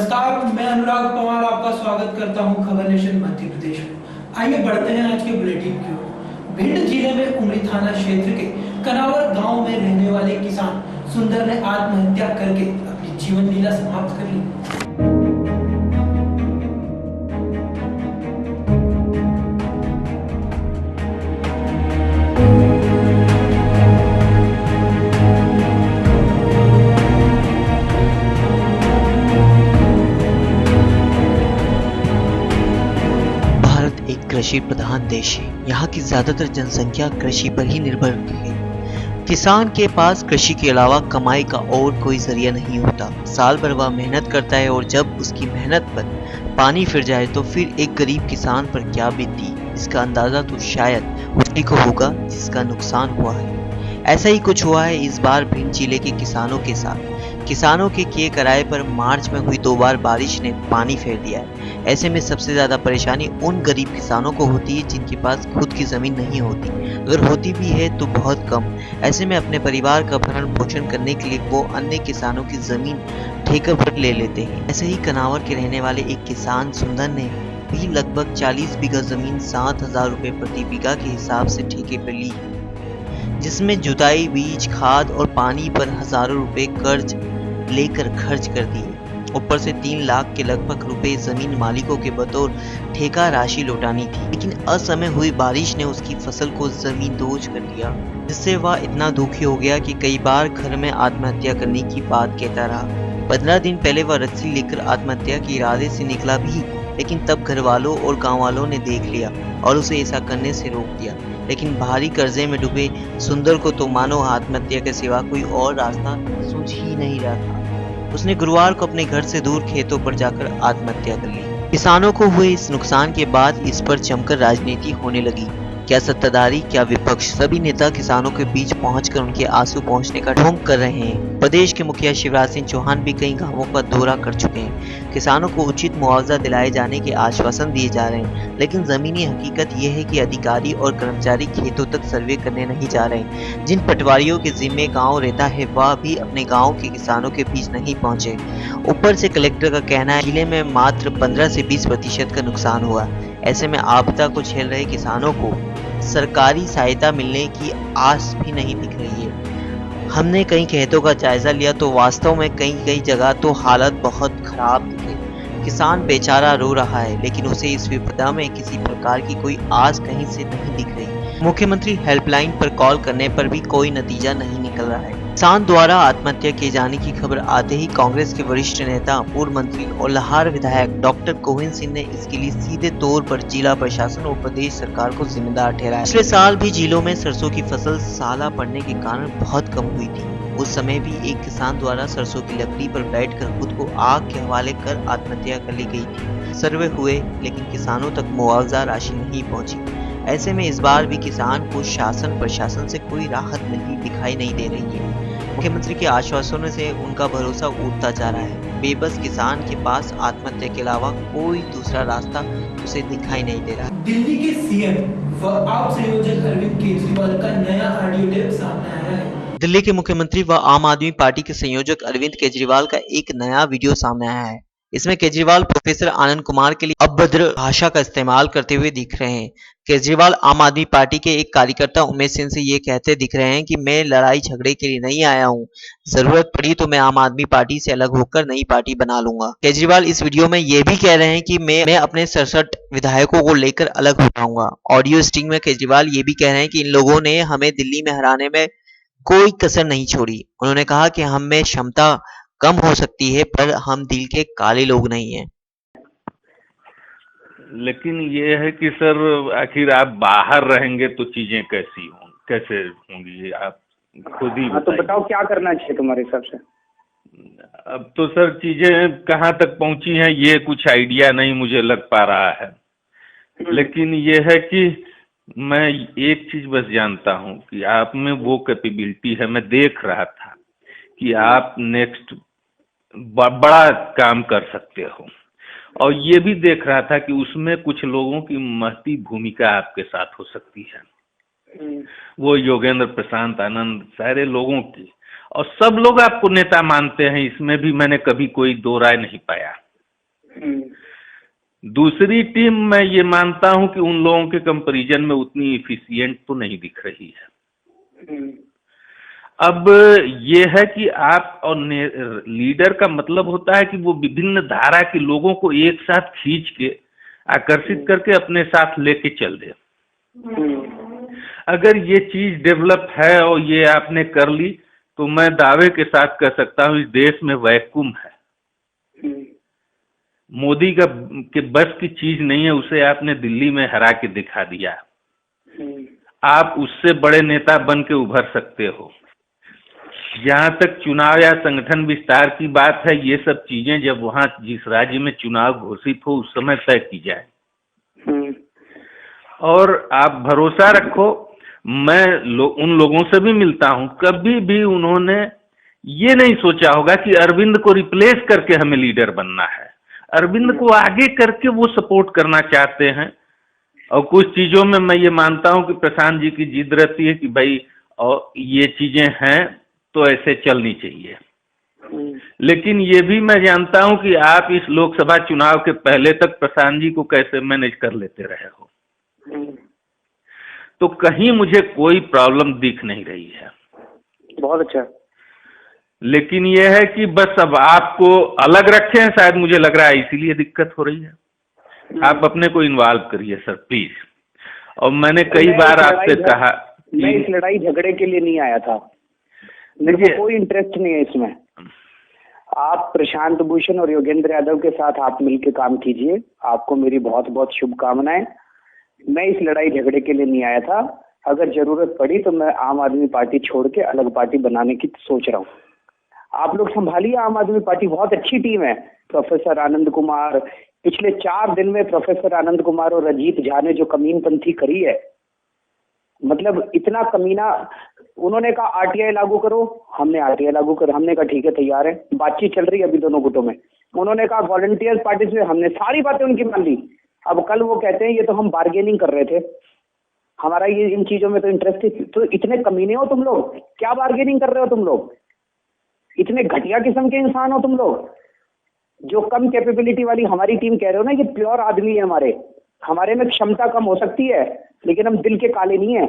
नमस्कार, मैं अनुराग पवार आपका स्वागत करता हूं खबर नेशन मध्य प्रदेश में। आइए बढ़ते हैं आज के बुलेटिन की ओर। भिंड जिले में उमरी थाना क्षेत्र के कनावर गांव में रहने वाले किसान सुंदर ने आत्महत्या करके अपनी जीवन लीला समाप्त कर ली। भारत एक कृषि प्रधान देश है। यहाँ की ज्यादातर जनसंख्या कृषि पर ही निर्भर है। किसान के पास कृषि के अलावा कमाई का और कोई जरिया नहीं होता। साल भर वह मेहनत करता है और जब उसकी मेहनत पर पानी फिर जाए तो फिर एक गरीब किसान पर क्या बीतती, इसका अंदाजा तो शायद उसी को होगा जिसका नुकसान हुआ है। ऐसा ही कुछ हुआ है इस बार भिंड जिले के किसानों के साथ। किसानों के किए कराए पर मार्च में हुई 2 बार बारिश ने पानी फेर दिया है। ऐसे में सबसे ज्यादा परेशानी उन गरीब किसानों को होती है जिनके पास खुद की जमीन नहीं होती, अगर होती भी है तो बहुत कम। ऐसे में अपने परिवार का भरण पोषण करने के लिए वो अन्य किसानों की जमीन ठेके पर ले लेते हैं। ऐसे ही कनावर के रहने वाले एक किसान सुंदर ने भी लगभग 40 बीघा जमीन 7,000 रुपए प्रति बीघा के हिसाब से ठेके पर ली, जिसमें जुताई, बीज, खाद और पानी पर हजारों रुपए कर्ज लेकर खर्च कर दिए। ऊपर से 3 लाख के लगभग रुपए जमीन मालिकों के बतौर ठेका राशि लौटानी थी, लेकिन असमय हुई बारिश ने उसकी फसल को जमींदोज कर दिया, जिससे वह इतना दुखी हो गया कि कई बार घर में आत्महत्या करने की बात कहता रहा। 15 दिन पहले वह रस्सी लेकर आत्महत्या के इरादे से निकला भी, लेकिन तब घर वालों और गाँव वालों ने देख लिया और उसे ऐसा करने से रोक दिया। लेकिन भारी कर्जे में डूबे सुंदर को तो मानो आत्महत्या के सिवा कोई और रास्ता सूझ ही नहीं रहा था। उसने गुरुवार को अपने घर से दूर खेतों पर जाकर आत्महत्या कर ली। किसानों को हुए इस नुकसान के बाद इस पर जमकर राजनीति होने लगी। क्या सत्ताधारी, क्या विपक्ष, सभी नेता किसानों के बीच पहुंचकर उनके आंसू पहुंचने का ढोंग कर रहे हैं। प्रदेश के मुखिया शिवराज सिंह चौहान भी कई गांवों का दौरा कर चुके हैं। किसानों को उचित मुआवजा दिलाए जाने के आश्वासन दिए जा रहे हैं, लेकिन जमीनी हकीकत यह है कि अधिकारी और कर्मचारी खेतों तक सर्वे करने नहीं जा रहे। जिन पटवारियों के जिम्मे गाँव रहता है वह भी अपने गाँव के किसानों के बीच नहीं पहुंचे। ऊपर से कलेक्टर का कहना है जिले में मात्र 15 से 20% का नुकसान हुआ। ऐसे में आपदा को झेल रहे किसानों को सरकारी सहायता मिलने की आस भी नहीं दिख रही है। हमने कई खेतों का जायजा लिया तो वास्तव में कई जगह तो हालत बहुत खराब दिखे। किसान बेचारा रो रहा है, लेकिन उसे इस विपदा में किसी प्रकार की कोई आस कहीं से नहीं दिख रही। मुख्यमंत्री हेल्पलाइन पर कॉल करने पर भी कोई नतीजा नहीं निकल रहा है। किसान द्वारा आत्महत्या किए जाने की खबर आते ही कांग्रेस के वरिष्ठ नेता, पूर्व मंत्री और लाहौर विधायक डॉक्टर गोविंद सिंह ने इसके लिए सीधे तौर पर जिला प्रशासन और प्रदेश सरकार को जिम्मेदार ठहराया। पिछले साल भी जिलों में सरसों की फसल साला पड़ने के कारण बहुत कम हुई थी। उस समय भी एक किसान द्वारा सरसों की लकड़ी पर बैठकर खुद को आग के हवाले कर आत्महत्या कर ली गई थी। सर्वे हुए, लेकिन किसानों तक मुआवजा राशि नहीं पहुंची। ऐसे में इस बार भी किसान को शासन प्रशासन से कोई राहत मिलती दिखाई नहीं दे रही है। मुख्यमंत्री के आश्वासनों से उनका भरोसा उठता जा रहा है। बेबस किसान के पास आत्महत्या के अलावा कोई दूसरा रास्ता उसे दिखाई नहीं दे रहा। दिल्ली के सीएम व आप संयोजक अरविंद केजरीवाल का नया ऑडियो टेप सामने आया है। दिल्ली के मुख्यमंत्री व आम आदमी पार्टी के संयोजक अरविंद केजरीवाल का एक नया वीडियो सामने आया है। इसमें केजरीवाल प्रोफेसर आनंद कुमार के लिए अभद्र भाषा का इस्तेमाल करते हुए दिख रहे हैं। केजरीवाल आम आदमी पार्टी के एक कार्यकर्ता उमेश सिंह से ये कहते दिख रहे हैं कि मैं लड़ाई झगड़े के लिए नहीं आया हूँ, जरूरत पड़ी तो मैं आम आदमी पार्टी से अलग होकर नई पार्टी बना लूंगा। केजरीवाल इस वीडियो में ये भी कह रहे हैं कि मैं अपने 67 विधायकों को लेकर अलग हो जाऊंगा। ऑडियो स्ट्रिंग में केजरीवाल ये भी कह रहे हैं कि इन लोगों ने हमें दिल्ली में हराने में कोई कसर नहीं छोड़ी। उन्होंने कहा कि हम में क्षमता कम हो सकती है, पर हम दिल के काले लोग नहीं हैं। लेकिन ये है कि सर, आखिर आप बाहर रहेंगे तो चीजें कैसे होंगी, आप खुद ही हाँ, तो बताओ क्या करना चाहिए तुम्हारे हिसाब से। अब तो सर चीजें कहाँ तक पहुंची हैं ये कुछ आइडिया नहीं मुझे लग पा रहा है। लेकिन ये है कि मैं एक चीज बस जानता हूँ कि आप में वो कैपेबिलिटी है। मैं देख रहा था कि आप नेक्स्ट बड़ा काम कर सकते हो, और ये भी देख रहा था कि उसमें कुछ लोगों की महती भूमिका आपके साथ हो सकती है। वो योगेंद्र प्रशांत आनंद, सारे लोगों की, और सब लोग आपको नेता मानते हैं, इसमें भी मैंने कभी कोई दो राय नहीं पाया। दूसरी टीम मैं ये मानता हूं कि उन लोगों के कंपैरिजन में उतनी इफिशिएंट तो नहीं दिख रही है। अब ये है कि आप और लीडर का मतलब होता है कि वो विभिन्न धारा के लोगों को एक साथ खींच के आकर्षित करके अपने साथ लेके चल दे। अगर ये चीज डेवलप है और ये आपने कर ली तो मैं दावे के साथ कह सकता हूँ इस देश में वैक्यूम है। मोदी का के बस की चीज नहीं है, उसे आपने दिल्ली में हरा के दिखा दिया। आप उससे बड़े नेता बन के उभर सकते हो। जहां तक चुनाव या संगठन विस्तार की बात है, ये सब चीजें जब वहां जिस राज्य में चुनाव घोषित हो उस समय तय की जाए। और आप भरोसा रखो, मैं उन लोगों से भी मिलता हूं, कभी भी उन्होंने ये नहीं सोचा होगा कि अरविंद को रिप्लेस करके हमें लीडर बनना है। अरविंद को आगे करके वो सपोर्ट करना चाहते हैं। और कुछ चीजों में मैं ये मानता हूं कि प्रशांत जी की जिद रहती है कि भाई और ये चीजें हैं तो ऐसे चलनी चाहिए। लेकिन ये भी मैं जानता हूं कि आप इस लोकसभा चुनाव के पहले तक प्रशांत जी को कैसे मैनेज कर लेते रहे हो, तो कहीं मुझे कोई प्रॉब्लम दिख नहीं रही है। बहुत अच्छा। लेकिन ये है कि बस अब आपको अलग रखे हैं, शायद मुझे लग रहा है इसीलिए दिक्कत हो रही है। आप अपने को इन्वॉल्व करिए सर प्लीज। और मैंने कई बार आपसे कहा, मैं इस लड़ाई झगड़े के लिए नहीं आया था, मेरे को कोई इंटरेस्ट नहीं है इसमें। आप प्रशांत भूषण और योगेंद्र यादव के साथ आप मिलकर काम कीजिए, आपको मेरी बहुत बहुत शुभकामनाएं। मैं इस लड़ाई झगड़े के लिए नहीं आया था। अगर जरूरत पड़ी तो मैं आम आदमी पार्टी छोड़ के अलग पार्टी बनाने की सोच रहा हूँ। आप लोग संभालिए आम आदमी पार्टी, बहुत अच्छी टीम है। प्रोफेसर आनंद कुमार, पिछले 4 दिन में प्रोफेसर आनंद कुमार और अजीत झा ने जो कमीनपंथी करी है, मतलब इतना कमीना। उन्होंने कहा आरटीआई लागू करो, हमने आरटीआई लागू कर, हमने कहा ठीक है तैयार है, बातचीत चल रही है अभी दोनों गुटों में। उन्होंने कहा वॉलंटियर पार्टिसिपेट, हमने सारी बातें उनकी मान ली। अब कल वो कहते हैं ये तो हम बार्गेनिंग कर रहे थे, हमारा ये इन चीजों में तो इंटरेस्ट है। तो इतने कमीने हो तुम लोग, क्या बार्गेनिंग कर रहे हो तुम लोग? इतने घटिया किस्म के इंसान हो तुम लोग, जो कम कैपेबिलिटी वाली हमारी टीम कह रहे हो ना, ये प्योर आदमी है। हमारे में क्षमता कम हो सकती है लेकिन हम दिल के काले नहीं है।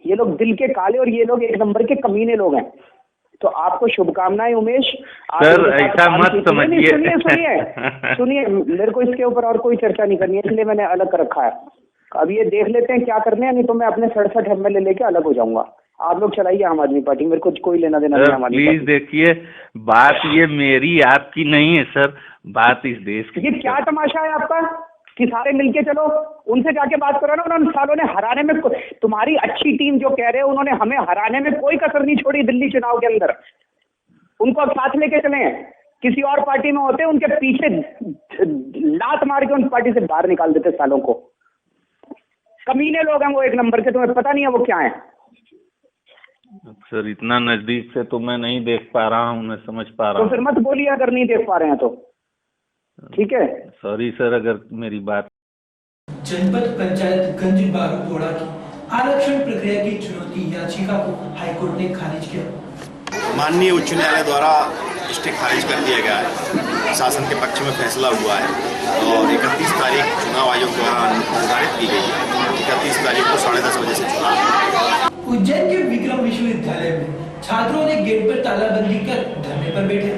ये लोग दिल के काले और ये लोग एक नंबर के कमीने लोग हैं। तो आपको शुभकामनाएं उमेश। सर ऐसा मत समझिए। सुनिए, मेरे को इसके ऊपर और कोई चर्चा नहीं करनी है, इसलिए मैंने अलग कर रखा है। अब ये देख लेते हैं क्या करने हैं, नहीं तो मैं अपने 67 एमएलए लेके अलग हो जाऊंगा। आप लोग चलाइए आम आदमी पार्टी, मेरे को कोई लेना देना नहीं। प्लीज देखिए, बात ये मेरी आपकी नहीं है सर, बात इस देश की। ये क्या तमाशा है आपका कि सारे मिलके चलो? उनसे जाके बात करो ना, उन्होंने सालों ने हराने में, तुम्हारी अच्छी टीम जो कह रहे हो, उन्होंने हमें हराने में कोई कसर नहीं छोड़ी दिल्ली चुनाव के अंदर। उनको अब साथ लेके चले। किसी और पार्टी में होते उनके पीछे लात मार के उन पार्टी से बाहर निकाल देते सालों को। कमीने लोग हैं वो एक नंबर के, तुम्हें पता नहीं है वो क्या है। सर इतना नजदीक से तो मैं नहीं देख पा रहा हूँ, मैं समझ पा रहा हूँ। तो फिर मत बोलिए अगर नहीं देख पा रहे हैं तो, ठीक है? सॉरी सर अगर मेरी बात। जनपद पंचायत गंज बारूपोड़ा की आरक्षण प्रक्रिया की चुनौती याचिका को हाईकोर्ट ने खारिज किया। माननीय उच्च न्यायालय द्वारा स्टे खारिज कर दिया गया है, शासन के पक्ष में फैसला हुआ है और 31 तारीख चुनाव आयोग द्वारा निर्धारित की गई है। 31 तारीख को 10:30 बजे से चुनाव। उज्जैन के विक्रम विश्वविद्यालय में छात्रों ने गेट पर तालाबंदी कर धरने पर बैठे।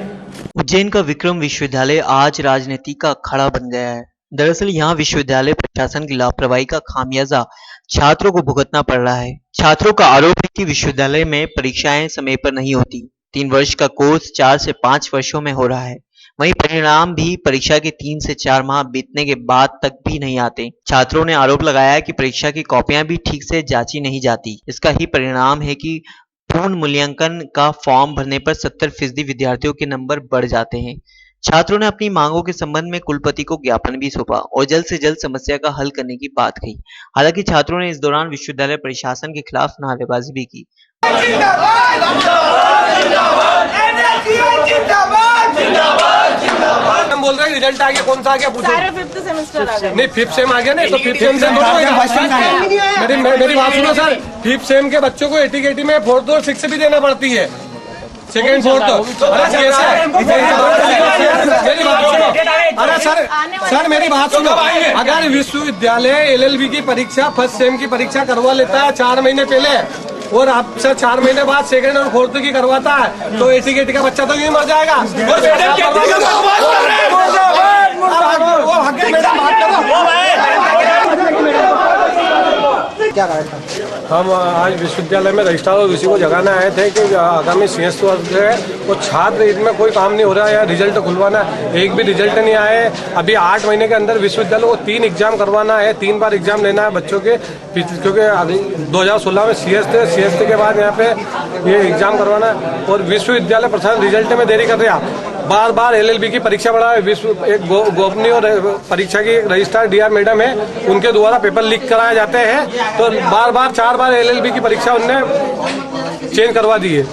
उज्जैन का विक्रम विश्वविद्यालय आज राजनीति का अखाड़ा बन गया है। दरअसल यहाँ विश्वविद्यालय प्रशासन की लापरवाही का खामियाजा छात्रों को भुगतना पड़ रहा है। छात्रों का आरोप है कि विश्वविद्यालय में परीक्षाएं समय पर नहीं होती। 3 वर्ष का कोर्स 4 से 5 वर्षों में हो रहा है। वहीं परिणाम भी परीक्षा के 3 से 4 माह बीतने के बाद तक भी नहीं आते। छात्रों ने आरोप लगाया है कि परीक्षा की कॉपियां भी ठीक से जांची नहीं जाती। इसका ही परिणाम है कि पूर्ण मूल्यांकन का फॉर्म भरने पर 70% विद्यार्थियों के नंबर बढ़ जाते हैं। छात्रों ने अपनी मांगों के संबंध में कुलपति को ज्ञापन भी सौंपा और जल्द से जल्द समस्या का हल करने की बात कही। हालांकि छात्रों ने इस दौरान विश्वविद्यालय प्रशासन के खिलाफ नारेबाजी भी की। हम बोल रहे हैं रिजल्ट आ गया, कौन सा आ गया पूछो। सारे 5th सेमेस्टर आ गए। नहीं 5th सेम आ गया नहीं तो 5th सेम से मेरी बात सुनो सर, 5th सेम के बच्चों को 80 में 4th और 6th भी देना पड़ती है, 2nd 4th। अरे सर मेरी बात सुनो। अगर विश्वविद्यालय LLB की परीक्षा फर्स्ट सेम की परीक्षा करवा लेता है 4 महीने पहले और आपसे 4 महीने बाद सेकंड और फोर्थ की करवाता है तो एटी का बच्चा तो यूं मर जाएगा। क्या कहा था? हम आज विश्वविद्यालय में रजिस्ट्रार और वीसी को जगाने आए थे कि आगामी CS वर्ष है वो छात्र इनमें कोई काम नहीं हो रहा है या रिजल्ट खुलवाना, एक भी रिजल्ट नहीं आए। अभी 8 महीने के अंदर विश्वविद्यालय को 3 एग्जाम करवाना है, 3 बार एग्जाम लेना है बच्चों के, क्योंकि 2016 में CS थे के बाद यहाँ पे ये एग्जाम करवाना है। और विश्वविद्यालय प्रशासन रिजल्ट में देरी कर रहा, बार बार LLB की परीक्षा बढ़ा है। एक गोपनीय और परीक्षा की रजिस्ट्रार DR मैडम है, उनके द्वारा पेपर लीक कराए जाते हैं तो बार 4 बार LLB की परीक्षा उनने चेंज करवा दी है।